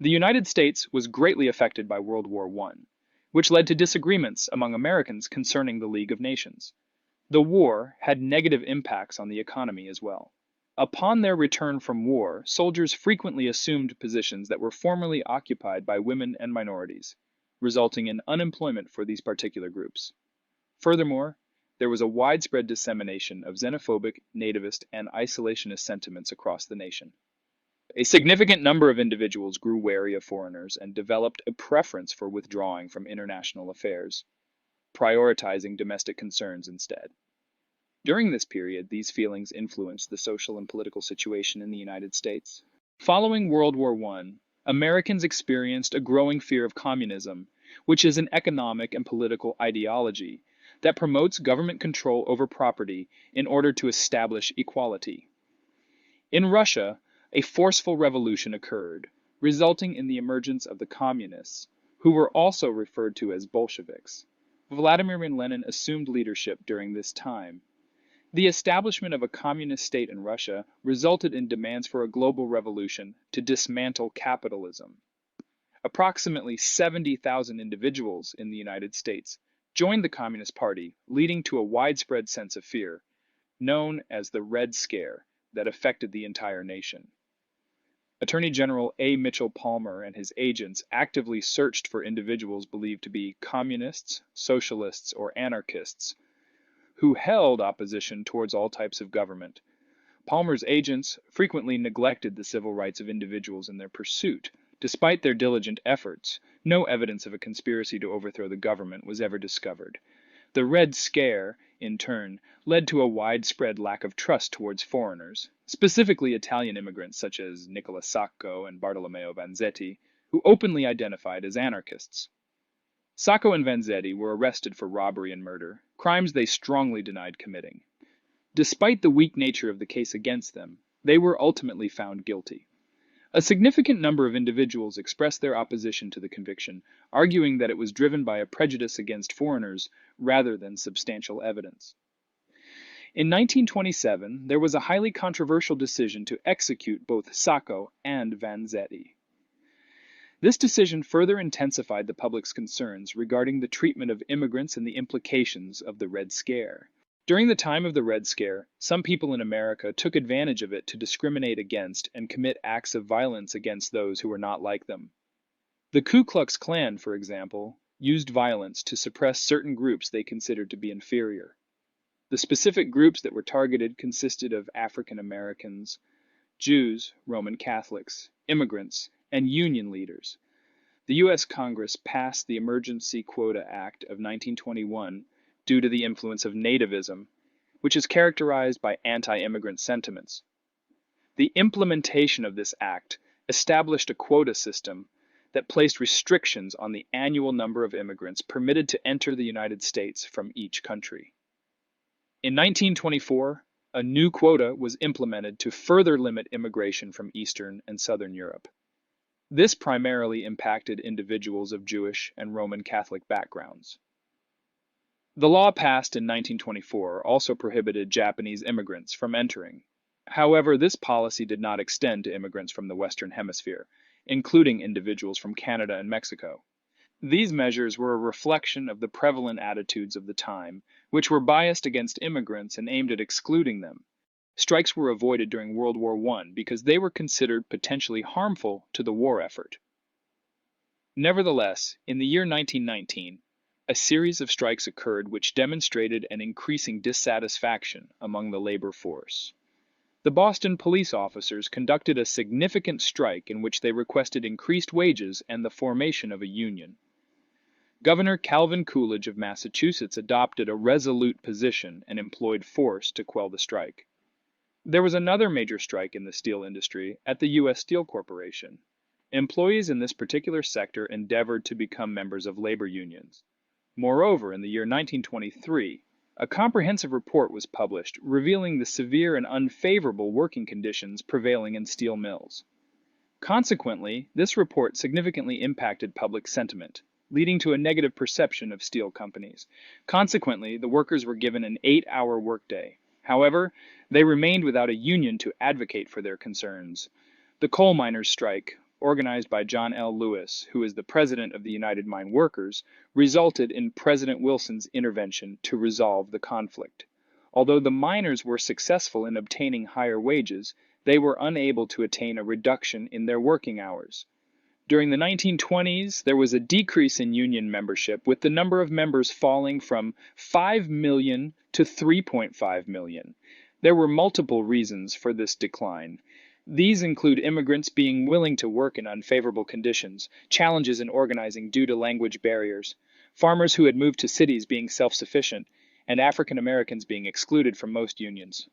The United States was greatly affected by World War I, which led to disagreements among Americans concerning the League of Nations. The war had negative impacts on the economy as well. Upon their return from war, soldiers frequently assumed positions that were formerly occupied by women and minorities, resulting in unemployment for these particular groups. Furthermore, there was a widespread dissemination of xenophobic, nativist, and isolationist sentiments across the nation. A significant number of individuals grew wary of foreigners and developed a preference for withdrawing from international affairs, prioritizing domestic concerns instead. During this period, these feelings influenced the social and political situation in the United States. Following World War I, Americans experienced a growing fear of communism, which is an economic and political ideology that promotes government control over property in order to establish equality. In Russia, a forceful revolution occurred, resulting in the emergence of the communists, who were also referred to as Bolsheviks. Vladimir Lenin assumed leadership during this time. The establishment of a communist state in Russia resulted in demands for a global revolution to dismantle capitalism. Approximately 70,000 individuals in the United States joined the Communist Party, leading to a widespread sense of fear, known as the Red Scare, that affected the entire nation. Attorney General A. Mitchell Palmer and his agents actively searched for individuals believed to be communists, socialists, or anarchists, who held opposition towards all types of government. Palmer's agents frequently neglected the civil rights of individuals in their pursuit. Despite their diligent efforts, no evidence of a conspiracy to overthrow the government was ever discovered. The Red Scare, in turn, led to a widespread lack of trust towards foreigners, specifically Italian immigrants such as Nicola Sacco and Bartolomeo Vanzetti, who openly identified as anarchists. Sacco and Vanzetti were arrested for robbery and murder, crimes they strongly denied committing. Despite the weak nature of the case against them, they were ultimately found guilty. A significant number of individuals expressed their opposition to the conviction, arguing that it was driven by a prejudice against foreigners rather than substantial evidence. In 1927, there was a highly controversial decision to execute both Sacco and Vanzetti. This decision further intensified the public's concerns regarding the treatment of immigrants and the implications of the Red Scare. During the time of the Red Scare, some people in America took advantage of it to discriminate against and commit acts of violence against those who were not like them. The Ku Klux Klan, for example, used violence to suppress certain groups they considered to be inferior. The specific groups that were targeted consisted of African Americans, Jews, Roman Catholics, immigrants, and union leaders. The U.S. Congress passed the Emergency Quota Act of 1921 due to the influence of nativism, which is characterized by anti-immigrant sentiments. The implementation of this act established a quota system that placed restrictions on the annual number of immigrants permitted to enter the United States from each country. In 1924, a new quota was implemented to further limit immigration from Eastern and Southern Europe. This primarily impacted individuals of Jewish and Roman Catholic backgrounds. The law passed in 1924 also prohibited Japanese immigrants from entering. However, this policy did not extend to immigrants from the Western Hemisphere, including individuals from Canada and Mexico. These measures were a reflection of the prevalent attitudes of the time, which were biased against immigrants and aimed at excluding them. Strikes were avoided during World War I because they were considered potentially harmful to the war effort. Nevertheless, in the year 1919, a series of strikes occurred which demonstrated an increasing dissatisfaction among the labor force. The Boston police officers conducted a significant strike in which they requested increased wages and the formation of a union. Governor Calvin Coolidge of Massachusetts adopted a resolute position and employed force to quell the strike. There was another major strike in the steel industry at the U.S. Steel Corporation. Employees in this particular sector endeavored to become members of labor unions. Moreover, in the year 1923, a comprehensive report was published revealing the severe and unfavorable working conditions prevailing in steel mills. Consequently, this report significantly impacted public sentiment, leading to a negative perception of steel companies. Consequently, the workers were given an 8-hour workday. However, they remained without a union to advocate for their concerns. The coal miners' strike, organized by John L. Lewis, who is the president of the United Mine Workers, resulted in President Wilson's intervention to resolve the conflict. Although the miners were successful in obtaining higher wages, they were unable to attain a reduction in their working hours. During the 1920s, there was a decrease in union membership, with the number of members falling from 5 million to 3.5 million. There were multiple reasons for this decline. These include immigrants being willing to work in unfavorable conditions, challenges in organizing due to language barriers, farmers who had moved to cities being self-sufficient, and African Americans being excluded from most unions.